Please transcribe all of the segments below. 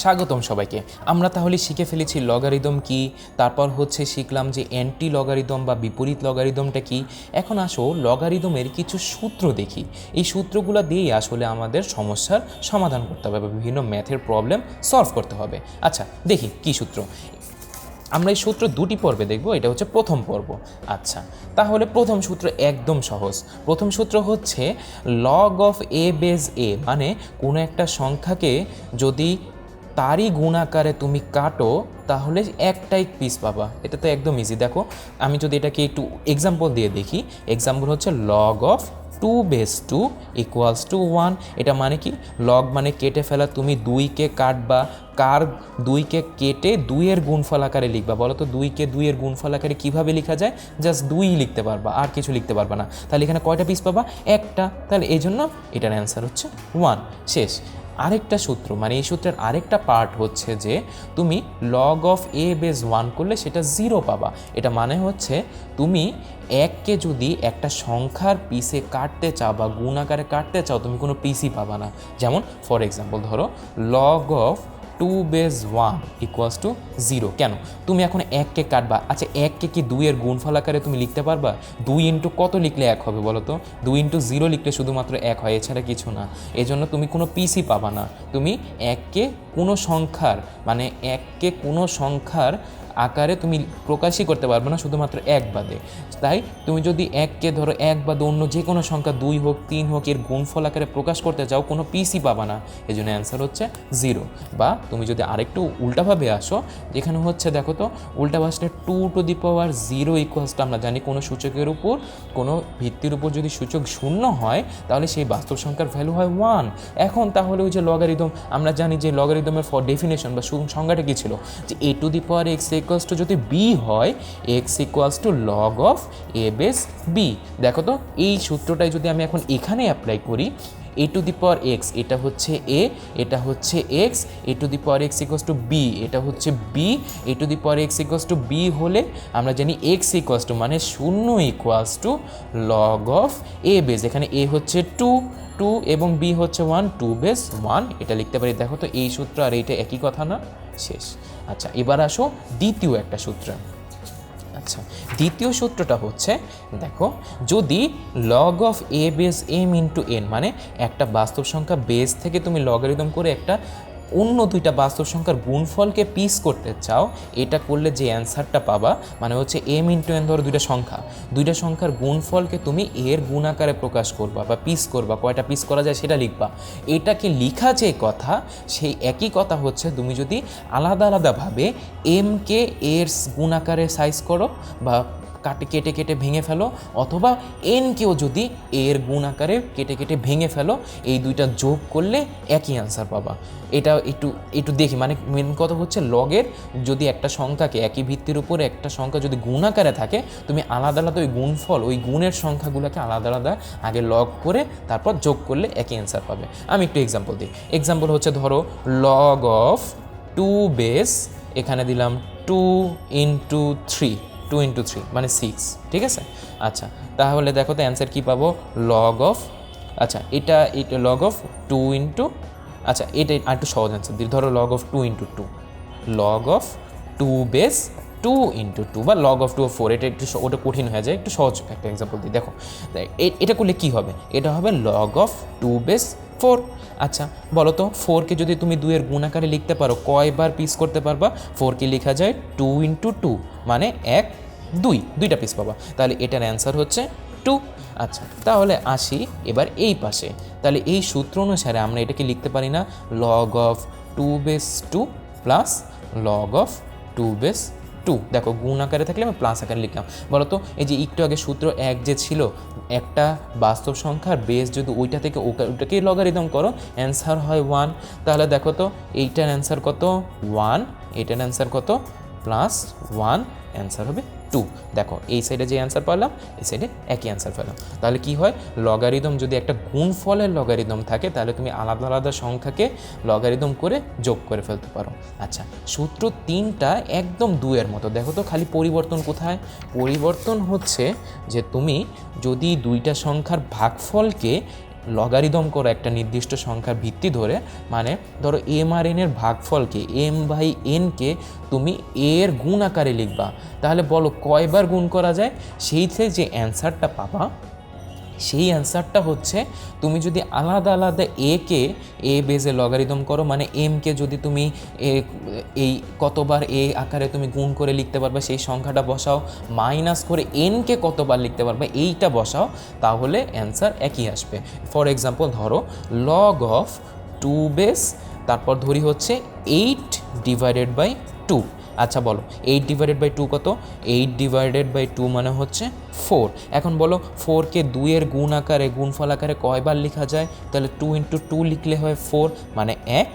স্বাগতম সবাইকে। আমরা তাহলে শিখে ফেলেছি লগারিদম কি, তারপর হচ্ছে শিখলাম যে অ্যান্টি লগারিদম বা বিপরীত লগারিদমটা কি। এখন আসো লগারিদমের কিছু সূত্র দেখি। এই সূত্রগুলো দিয়েই আসলে আমাদের সমস্যার সমাধান করতে হবে বা বিভিন্ন ম্যাথের প্রবলেম সলভ করতে হবে। আচ্ছা দেখি কি সূত্র। আমরা এই সূত্র দুটি পর্বে দেখব, এটা হচ্ছে প্রথম পর্ব। আচ্ছা তাহলে প্রথম সূত্র একদম সহজ। প্রথম সূত্র হচ্ছে লগ অফ এ বেজ এ, মানে কোনো একটা সংখ্যাকে যদি তারই গুণ আকারে তুমি কাটো তাহলে একটাই পিস পাবা। এটা তো একদম ইজি। দেখো আমি যদি এটাকে একটু এক্সাম্পল দিয়ে দেখি, এক্সাম্পল হচ্ছে লগ অফ 2/2 ইকুয়ালস টু 1। এটা মানে কি, লগ মানে কেটে ফেলা। তুমি 2কে কাটবা, কার 2কে কেটে 2-এর গুণফল আকারে লিখবা। বলো তো 2কে 2-এর গুণফল আকারে কীভাবে লেখা যায়? জাস্ট 2 লিখতে পারবা, আর কিছু লিখতে পারবা না। তাহলে এখানে কয়টা পিস পাবা? একটা। তাহলে এই জন্য এটার অ্যান্সার হচ্ছে 1। শেষ। আরেকটা সূত্র, মানে এই সূত্রের আরেকটা পার্ট হচ্ছে যে তুমি লগ অফ এ বেজ 1 করলে সেটা 0 পাবা। এটা মানে হচ্ছে তুমি এককে যদি একটা সংখ্যার পিসে কাটতে চাও বা গুণ আকারে কাটতে চাও, তুমি কোনো পিসই পাবা না। যেমন ফর এক্সাম্পল ধরো লগ অফ 2/1 ইকুয়ালস টু 0। কেন? তুমি এখন এককে কাটবা। আচ্ছা এককে কি 2-এর গুণফল আকারে তুমি লিখতে পারবা? 2 ইন্টু কত লিখলে 1 হবে বলো তো? 2 ইন্টু 0 লিখলে শুধুমাত্র 1 হয়, এছাড়া কিছু না। এই জন্য তুমি কোনো পিসই পাবা না। তুমি এককে কোনো সংখ্যার, মানে এককে কোনো সংখ্যার আকারে তুমি প্রকাশই করতে পারবে না, শুধুমাত্র এক বাদে। তাই তুমি যদি এককে ধরো এক বাদে অন্য যে কোনো সংখ্যা 2 হোক 3 হোক এর গুণফল আকারে প্রকাশ করতে চাও, কোনো পিসই পাবা না। এই জন্য অ্যান্সার হচ্ছে 0। বা তুমি যদি আরেকটু উল্টাভাবে আসো, যেখানে হচ্ছে দেখো তো উল্টা ভাষাটা 2⁻0 ইকুয়ালস টু, আমরা জানি কোনো সূচকের উপর, কোনো ভিত্তির উপর যদি সূচক 0 হয় তাহলে সেই বাস্তব সংখ্যার ভ্যালু হয় 1। এখন তাহলে ওই যে লগারিদম, আমরা জানি যে লগারিদমের ফর ডেফিনেশন বা সংজ্ঞাটা কী ছিল, যে a⁴x ইকুয়ালস টু যদি b হয়, x equals to log of A base B. দেখো তো এই সূত্রটাই যদি আমি এখন এখানে অ্যাপ্লাই করি, a⁴x এটা হচ্ছে a, এটা হচ্ছে x, a⁴x equals two b এটা হচ্ছে b, a⁴x equals two b হলে আমরা জানি x ইকুয়ালস টু মানে 0 equals to log of A base. এখানে a হচ্ছে 2 এবং b হচ্ছে 1, 2/1 এটা লিখতে পারি। দেখো তো এই সূত্র আর এইটা একই কথা না? শেষ। আচ্ছা এবার আসো দ্বিতীয় একটা সূত্র। আচ্ছা দ্বিতীয় সূত্রটা হচ্ছে, দেখো যদি log of A base M into N, মানে একটা বাস্তব সংখ্যা বেস থেকে তুমি লগারিদম করে একটা অন্য দুইটা বাস্তব সংখ্যার গুণফলকে পিস করতে চাও, এটা করলে যে অ্যান্সারটা পাবা মানে হচ্ছে এম ইন্টু এন। ধরো দুইটা সংখ্যার গুণফলকে তুমি এর গুণ আকারে প্রকাশ করবা বা পিস করবা, কয়টা পিস করা যায় সেটা লিখবা। এটাকে লিখা যে কথা, সেই একই কথা হচ্ছে তুমি যদি আলাদা আলাদাভাবে এমকে এর গুণ আকারে সাইজ করো বা কেটে কেটে ভেঙে ফেলো, অথবা এনকেও যদি এর গুণ আকারে কেটে কেটে ভেঙে ফেলো, এই দুইটা যোগ করলে একই অ্যান্সার পাবা। এটা একটু দেখি, মানে মেন কথা হচ্ছে লগের যদি একটা সংখ্যাকে একই ভিত্তির উপরে একটা সংখ্যা যদি গুণ আকারে থাকে, তুমি আলাদা আলাদা ওই গুণফল, ওই গুণের সংখ্যাগুলোকে আলাদা আলাদা আগে লগ করে তারপর যোগ করলে একই অ্যান্সার পাবে। আমি একটু এক্সাম্পল দিই। এক্সাম্পল হচ্ছে ধরো লগ অফ 2 বেস, এখানে দিলাম 2 ইন্টু 3 মানে 6, ঠিক আছে? আচ্ছা তাহলে দেখো তো অ্যান্সার কী পাবো, লগ অফ, আচ্ছা এটা লগ অফ 2 ইন্টু, আচ্ছা এটা একটু সহজ অ্যান্সার দিই, ধরো log of 2 into 2, log of 2 base 2 into 2 বা লগ অফ 2 অফ 4। এটা একটু ওটা কঠিন হয়ে যায়, একটু সহজ একটা এক্সাম্পল দিই। দেখো এটা করলে কী হবে, এটা হবে লগ অফ 2 বেস 4। আচ্ছা বলো তো 4কে যদি তুমি 2-এর গুণ আকারে লিখতে পারো, কয়বার পিস করতে পারবা? 4কে লেখা যায় 2 ইন্টু 2 মানে 1 2, দুইটা পিস পাবা। তাহলে এটার অ্যান্সার হচ্ছে 2। আচ্ছা তাহলে আসি এবার এই পাশে। তাহলে এই সূত্র অনুসারে আমরা এটাকে লিখতে পারি না, log of 2/2 plus log of 2/2। দেখো গুণ আকারে থাকলে আমি প্লাস আকারে লিখলাম। বলো তো এই যে একটু আগে সূত্র 1 যে ছিল, একটা বাস্তব সংখ্যার বেস যদি ওইটা থেকে ওটাকেই লগারিদম করো, অ্যান্সার হয় 1। তাহলে দেখো তো এইটার অ্যান্সার কত? 1। এটার অ্যান্সার কত? +1, অ্যান্সার হবে 2। দেখো এই সাইডে যে অ্যান্সার পেলাম, এই সাইডে একই অ্যান্সার পেলাম। তাহলে কি হয়, লগারিদম যদি একটা গুণফলের লগারিদম থাকে তাহলে তুমি আলাদা আলাদা সংখ্যাকে লগারিদম করে যোগ করে ফেলতে পারো। আচ্ছা সূত্র 3টা একদম 2-এর মতো। দেখো তো খালি পরিবর্তন কোথায়? পরিবর্তন হচ্ছে যে তুমি যদি দুইটা সংখ্যার ভাগফলকে লগারিদম করো একটা নির্দিষ্ট সংখ্যার ভিত্তি ধরে, মানে ধরো এম আর এন এর ভাগফলকে m/n-কে তুমি এর গুণ আকারে লিখবা, তাহলে বলো কয়বার গুণ করা যায়? সেইতে যে অ্যান্সারটা পাবা সেই অ্যান্সারটা হচ্ছে, তুমি যদি আলাদা আলাদা কে বেজে লগারিদম করো, মানে এমকে যদি তুমি এই কতবার আকারে তুমি গুণ করে লিখতে পারবে সেই সংখ্যাটা বসাও, মাইনাস করে এনকে কতবার লিখতে পারবে এইটা বসাও, তাহলে অ্যান্সার একই আসবে। ফর এক্সাম্পল ধরো লগ অফ 2 বেস, তারপর ধরি হচ্ছে 8/2। আচ্ছা বলো 8/2 কত? 8/2 মানে হচ্ছে 4। এখন বলো 4কে 2-এর গুণ আকারে গুণফল আকারে কয়বার লেখা যায়? তাহলে 2 × 2 লিখলে হয় 4, মানে 1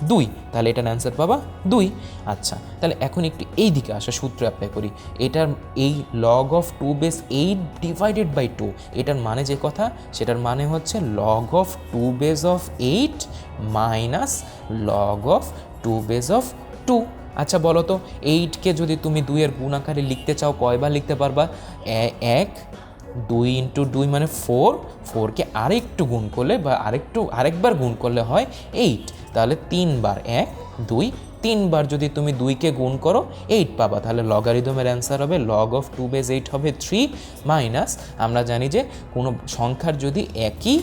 2, তাহলে এটার অ্যান্সার পাবা 2। আচ্ছা তাহলে এখন একটু এই দিকে আসা সূত্র অ্যাপ্লাই করি। এটার এই লগ অফ 2 বেস 8/2, এটার মানে যে কথা সেটার মানে হচ্ছে log of 2 base of 8 minus log of 2 base of 2। আচ্ছা বলো তো 8কে যদি তুমি 2-এর গুণ আকারে লিখতে চাও কয়বার লিখতে পারবা? 1 2 × 2 মানে 4, 4কে আরেকটু গুণ করলে বা আরেকবার গুণ করলে হয় 8, তাহলে 3বার 1 2, 3বার যদি তুমি 2কে গুণ করো 8 পাবা, তাহলে লগারিদমের অ্যান্সার হবে লগ অফ 2 বেস 8 হবে 3 মাইনাস, আমরা জানি যে কোনো সংখ্যার যদি একই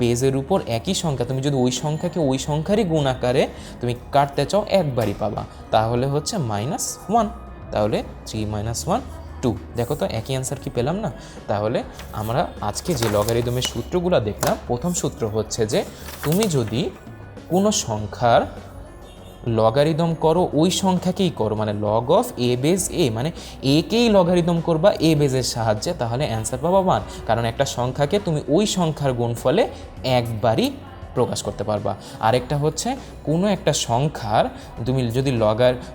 বেজের উপর একই সংখ্যা, তুমি যদি ওই সংখ্যাকে ওই সংখ্যারই গুণ আকারে তুমি কাটতে চাও একবারই পাবা, তাহলে হচ্ছে -1, তাহলে 3 - 1 2। দেখো তো একই অ্যান্সার কি পেলাম না? তাহলে আমরা আজকে যে লগারিদমের সূত্রগুলো দেখলাম, প্রথম সূত্র হচ্ছে যে তুমি যদি কোনো সংখ্যার লগারিদম করো ওই সংখ্যাকেই করো, মানে লগ অফ এ বেজ এ, মানে একেই লগারিদম করবা এ বেজের সাহায্যে, তাহলে অ্যান্সার পাবা 1, কারণ একটা সংখ্যাকে তুমি ওই সংখ্যার গুণফলে একবারই প্রকাশ করতে পারবা। আরেকটা হচ্ছে কোনো একটা সংখ্যার তুমি যদি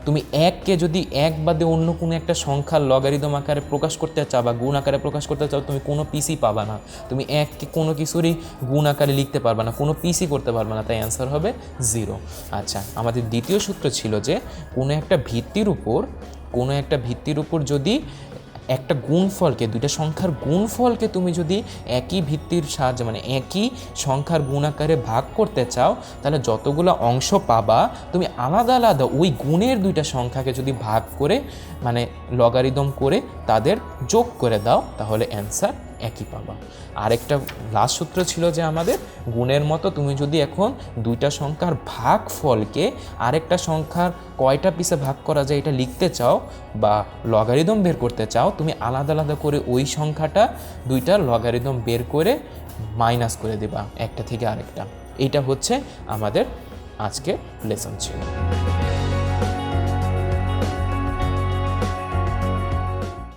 তুমি 1কে যদি 1 বাদে অন্য কোনো একটা সংখ্যার লগারিদম আকারে প্রকাশ করতে চাও বা গুণ আকারে প্রকাশ করতে চাও, তুমি কোনো পিসি পাবা না, তুমি 1কে কোনো কিছুরই গুণ আকারে লিখতে পারবা না, কোনো পিসি করতে পারবা না, তাই অ্যান্সার হবে 0। আচ্ছা আমাদের দ্বিতীয় সূত্র ছিল যে কোনো একটা ভিত্তির উপর যদি একটা গুণফলকে, দুইটা সংখ্যার গুণফলকে তুমি যদি একই ভিত্তির সাহায্যে মানে একই সংখ্যার গুণ আকারে ভাগ করতে চাও, তাহলে যতগুলো অংশ পাবা তুমি আলাদা আলাদা ওই গুণের দুইটা সংখ্যাকে যদি ভাগ করে মানে লগারিদম করে তাদের যোগ করে দাও, তাহলে অ্যান্সার একই পাবা। আরেকটা লাস্ট সূত্র ছিল যে আমাদের গুণের মতো তুমি যদি এখন দুইটা সংখ্যার ভাগফলকে আরেকটা সংখ্যার কয়টা পিসে ভাগ করা যায় এটা লিখতে চাও বা লগারিদম বের করতে চাও, তুমি আলাদা আলাদা করে ওই সংখ্যাটা দুইটার লগারিদম বের করে মাইনাস করে দেবা একটা থেকে আরেকটা। এইটা হচ্ছে আমাদের আজকে লেসন ছিল।